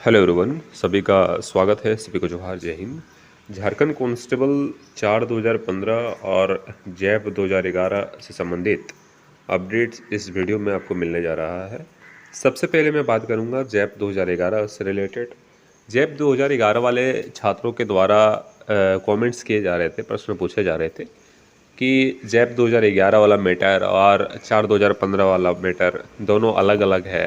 Hello everyone, सभी का स्वागत है। सभी को जोहार, जय हिंद। झारखंड कांस्टेबल 4 2015 और जैप 2011 से संबंधित अपडेट्स इस वीडियो में आपको मिलने जा रहा है। सबसे पहले मैं बात करूंगा जैप 2011 से रिलेटेड। जैप 2011 वाले छात्रों के द्वारा कमेंट्स किए जा रहे थे, प्रश्न पूछे जा रहे थे कि जैप 2011 वाला मैटर और 4 2015 वाला मैटर दोनों अलग अलग है।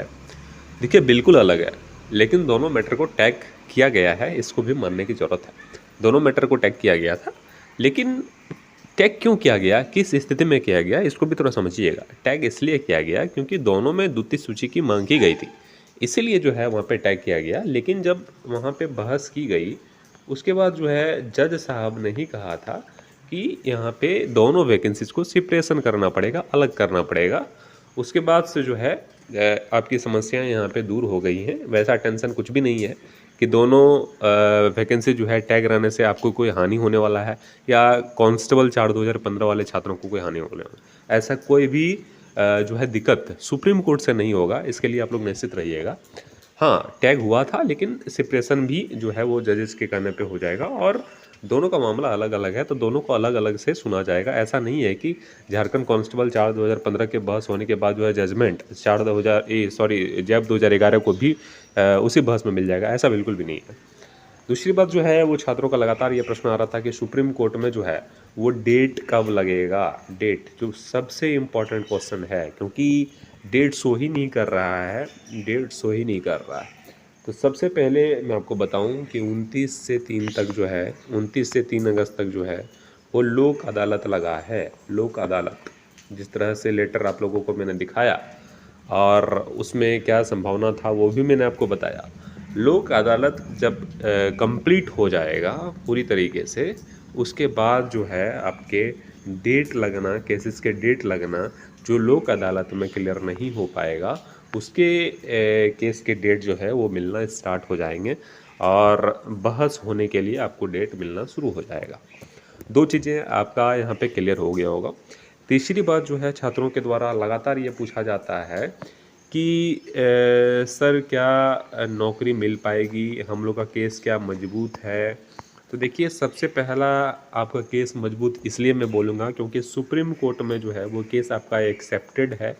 देखिए, बिल्कुल अलग है, लेकिन दोनों मैटर को टैग किया गया है, इसको भी मानने की ज़रूरत है। दोनों मैटर को टैग किया गया था, लेकिन टैग क्यों किया गया, किस स्थिति में किया गया, इसको भी थोड़ा समझिएगा। टैग इसलिए किया गया क्योंकि दोनों में द्वितीय सूची की मांग की गई थी, इसीलिए जो है वहाँ पे टैग किया गया। लेकिन जब वहाँ पे बहस की गई, उसके बाद जो है जज साहब ने ही कहा था कि यहाँ पे दोनों वैकेंसीज को सेपरेशन करना पड़ेगा, अलग करना पड़ेगा। उसके बाद से जो है आपकी समस्याएं यहाँ पे दूर हो गई हैं। वैसा टेंशन कुछ भी नहीं है कि दोनों वैकेंसी जो है टैग रहने से आपको कोई हानि होने वाला है या कांस्टेबल 4 2015 वाले छात्रों को कोई हानि होने वाला है। ऐसा कोई भी जो है दिक्कत सुप्रीम कोर्ट से नहीं होगा, इसके लिए आप लोग निश्चित रहिएगा। हाँ, टैग हुआ था, लेकिन सेपरेशन भी जो है वो जजेस के कहने पे हो जाएगा और दोनों का मामला अलग अलग है, तो दोनों को अलग अलग से सुना जाएगा। ऐसा नहीं है कि झारखंड कांस्टेबल 4 2015 के बहस होने के बाद जो है जजमेंट 4 2000 सॉरी जैप 2011 को भी उसी बहस में मिल जाएगा, ऐसा बिल्कुल भी नहीं है। दूसरी बात जो है वो छात्रों का लगातार ये प्रश्न आ रहा था कि सुप्रीम कोर्ट में जो है वो डेट कब लगेगा। डेट जो सबसे इम्पोर्टेंट क्वेश्चन है, क्योंकि डेट शो ही नहीं कर रहा है, डेट शो ही नहीं कर रहा है। तो सबसे पहले मैं आपको बताऊं कि 29 से 3 तक जो है, 29 से 3 अगस्त तक जो है वो लोक अदालत लगा है। लोक अदालत, जिस तरह से लेटर आप लोगों को मैंने दिखाया और उसमें क्या संभावना था वो भी मैंने आपको बताया। लोक अदालत जब कंप्लीट हो जाएगा पूरी तरीके से, उसके बाद जो है आपके डेट लगना, केसेस के डेट लगना, जो लोक अदालत में क्लियर नहीं हो पाएगा उसके केस के डेट जो है वो मिलना स्टार्ट हो जाएंगे और बहस होने के लिए आपको डेट मिलना शुरू हो जाएगा। दो चीज़ें आपका यहाँ पे क्लियर हो गया होगा। तीसरी बात जो है, छात्रों के द्वारा लगातार ये पूछा जाता है कि सर क्या नौकरी मिल पाएगी, हम लोग का केस क्या मजबूत है। तो देखिए, सबसे पहला आपका केस मजबूत इसलिए मैं बोलूँगा क्योंकि सुप्रीम कोर्ट में जो है वो केस आपका एक्सेप्टेड है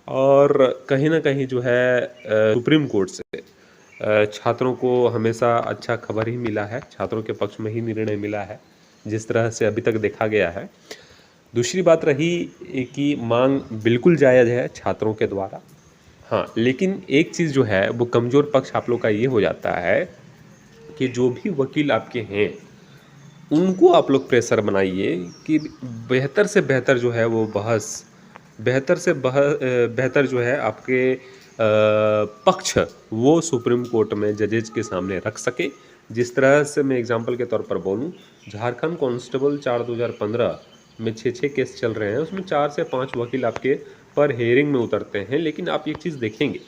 और कहीं ना कहीं जो है सुप्रीम कोर्ट से छात्रों को हमेशा अच्छा खबर ही मिला है, छात्रों के पक्ष में ही निर्णय मिला है, जिस तरह से अभी तक देखा गया है। दूसरी बात रही कि मांग बिल्कुल जायज़ है छात्रों के द्वारा। हाँ, लेकिन एक चीज़ जो है वो कमज़ोर पक्ष आप लोग का ये हो जाता है कि जो भी वकील आपके हैं उनको आप लोग प्रेशर बनाइए कि बेहतर से बेहतर जो है वो बहस, बेहतर से बेहतर जो है आपके पक्ष वो सुप्रीम कोर्ट में जजेज के सामने रख सके। जिस तरह से मैं एग्जांपल के तौर पर बोलूं, झारखंड कांस्टेबल 4 2015 में 6 केस चल रहे हैं, उसमें 4 से 5 वकील आपके पर हेयरिंग में उतरते हैं। लेकिन आप एक चीज़ देखेंगे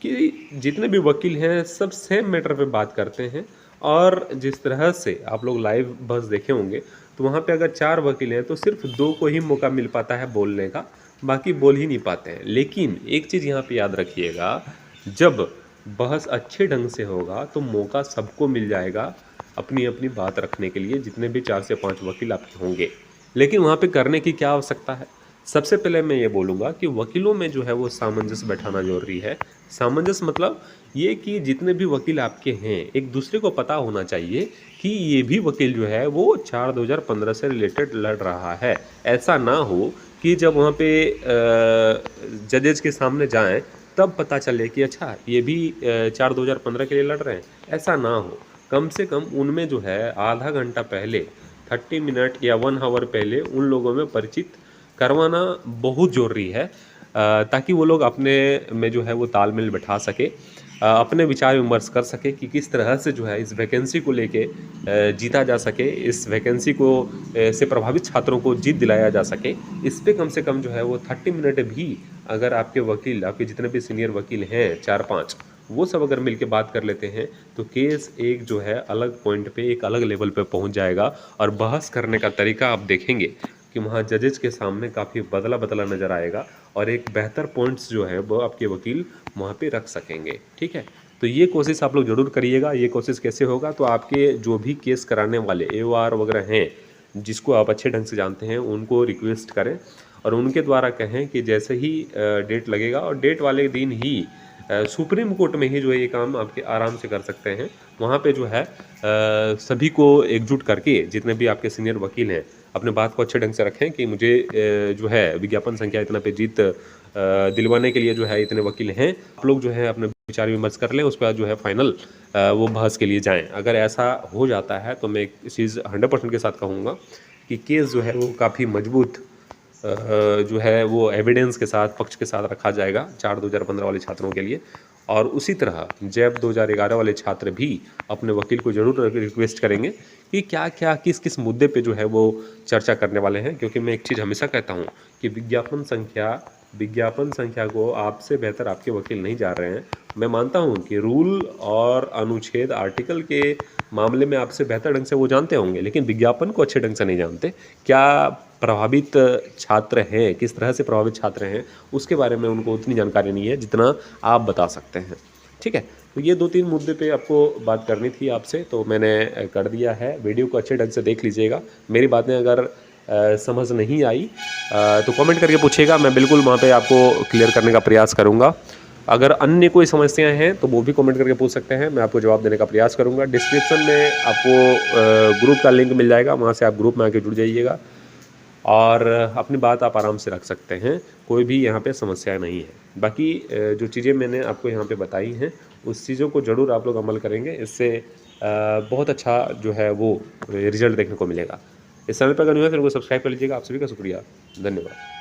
कि जितने भी वकील हैं सब सेम मैटर पे बात करते हैं और जिस तरह से आप लोग लाइव बस देखे होंगे तो वहाँ पे अगर 4 वकील हैं तो सिर्फ 2 को ही मौका मिल पाता है बोलने का, बाकी बोल ही नहीं पाते हैं। लेकिन एक चीज़ यहाँ पे याद रखिएगा, जब बहस अच्छे ढंग से होगा तो मौका सबको मिल जाएगा अपनी अपनी बात रखने के लिए, जितने भी 4 से 5 वकील आपके होंगे। लेकिन वहाँ पे करने की क्या आवश्यकता है? सबसे पहले मैं ये बोलूँगा कि वकीलों में जो है वो सामंजस्य बैठाना जरूरी है। सामंजस्य मतलब ये कि जितने भी वकील आपके हैं एक दूसरे को पता होना चाहिए कि ये भी वकील जो है वो 4 2015 से रिलेटेड लड़ रहा है। ऐसा ना हो कि जब वहाँ पे जजेस के सामने जाएं तब पता चले कि अच्छा ये भी 4 2015 के लिए लड़ रहे हैं। ऐसा ना हो, कम से कम उनमें जो है आधा घंटा पहले, 30 मिनट या 1 आवर पहले उन लोगों में परिचित करवाना बहुत ज़रूरी है, ताकि वो लोग अपने में जो है वो तालमेल बैठा सके, अपने विचार विमर्श कर सके कि किस तरह से जो है इस वैकेंसी को लेके जीता जा सके, इस वैकेंसी को से प्रभावित छात्रों को जीत दिलाया जा सके। इस पे कम से कम जो है वो 30 मिनट भी अगर आपके वकील, आपके जितने भी सीनियर वकील हैं 4-5, वो सब अगर मिलके बात कर लेते हैं तो केस एक जो है अलग पॉइंट पे, एक अलग लेवल पे पहुंच जाएगा और बहस करने का तरीका आप देखेंगे कि वहाँ जजेस के सामने काफ़ी बदला बदला नज़र आएगा और एक बेहतर पॉइंट्स जो है वो आपके वकील वहाँ पे रख सकेंगे। ठीक है, तो ये कोशिश आप लोग ज़रूर करिएगा। ये कोशिश कैसे होगा, तो आपके जो भी केस कराने वाले AOR वगैरह हैं, जिसको आप अच्छे ढंग से जानते हैं, उनको रिक्वेस्ट करें और उनके द्वारा कहें कि जैसे ही डेट लगेगा और डेट वाले दिन ही सुप्रीम कोर्ट में ही जो है ये काम आपके आराम से कर सकते हैं। वहाँ पे जो है सभी को एकजुट करके, जितने भी आपके सीनियर वकील हैं, अपने बात को अच्छे ढंग से रखें कि मुझे जो है विज्ञापन संख्या इतना पे जीत दिलवाने के लिए जो है इतने वकील हैं। आप लोग जो है अपने विचार विमर्श कर लें, उसके बाद जो है फाइनल वो बहस के लिए जाएं। अगर ऐसा हो जाता है तो मैं इस चीज़ 100% के साथ कहूँगा कि केस जो है वो काफ़ी मजबूत जो है वो एविडेंस के साथ, पक्ष के साथ रखा जाएगा 4/2015 वाले छात्रों के लिए। और उसी तरह जैब 2011 वाले छात्र भी अपने वकील को ज़रूर रिक्वेस्ट करेंगे कि क्या क्या किस किस मुद्दे पे जो है वो चर्चा करने वाले हैं। क्योंकि मैं एक चीज़ हमेशा कहता हूँ कि विज्ञापन संख्या को आपसे बेहतर आपके वकील नहीं जा रहे हैं। मैं मानता हूँ कि रूल और अनुच्छेद आर्टिकल के मामले में आपसे बेहतर ढंग से वो जानते होंगे, लेकिन विज्ञापन को अच्छे ढंग से नहीं जानते। क्या प्रभावित छात्र हैं, किस तरह से प्रभावित छात्र हैं, उसके बारे में उनको उतनी जानकारी नहीं है जितना आप बता सकते हैं। ठीक है, तो ये 2-3 मुद्दे पे आपको बात करनी थी आपसे, तो मैंने कर दिया है। वीडियो को अच्छे ढंग से देख लीजिएगा। मेरी बातें अगर समझ नहीं आई तो कमेंट करके पूछिएगा, मैं बिल्कुल वहाँ पे आपको क्लियर करने का प्रयास करूँगा। अगर अन्य कोई समस्याएं हैं तो वो भी कमेंट करके पूछ सकते हैं, मैं आपको जवाब देने का प्रयास करूँगा। डिस्क्रिप्शन में आपको ग्रुप का लिंक मिल जाएगा, वहाँ से आप ग्रुप में आके जुड़ जाइएगा और अपनी बात आप आराम से रख सकते हैं। कोई भी यहाँ पे समस्या नहीं है। बाकी जो चीज़ें मैंने आपको यहाँ पे बताई हैं, उस चीज़ों को ज़रूर आप लोग अमल करेंगे। इससे बहुत अच्छा जो है वो रिज़ल्ट देखने को मिलेगा। इस चैनल पर अगर नहीं है तो सब्सक्राइब कर लीजिएगा। आप सभी का शुक्रिया, धन्यवाद।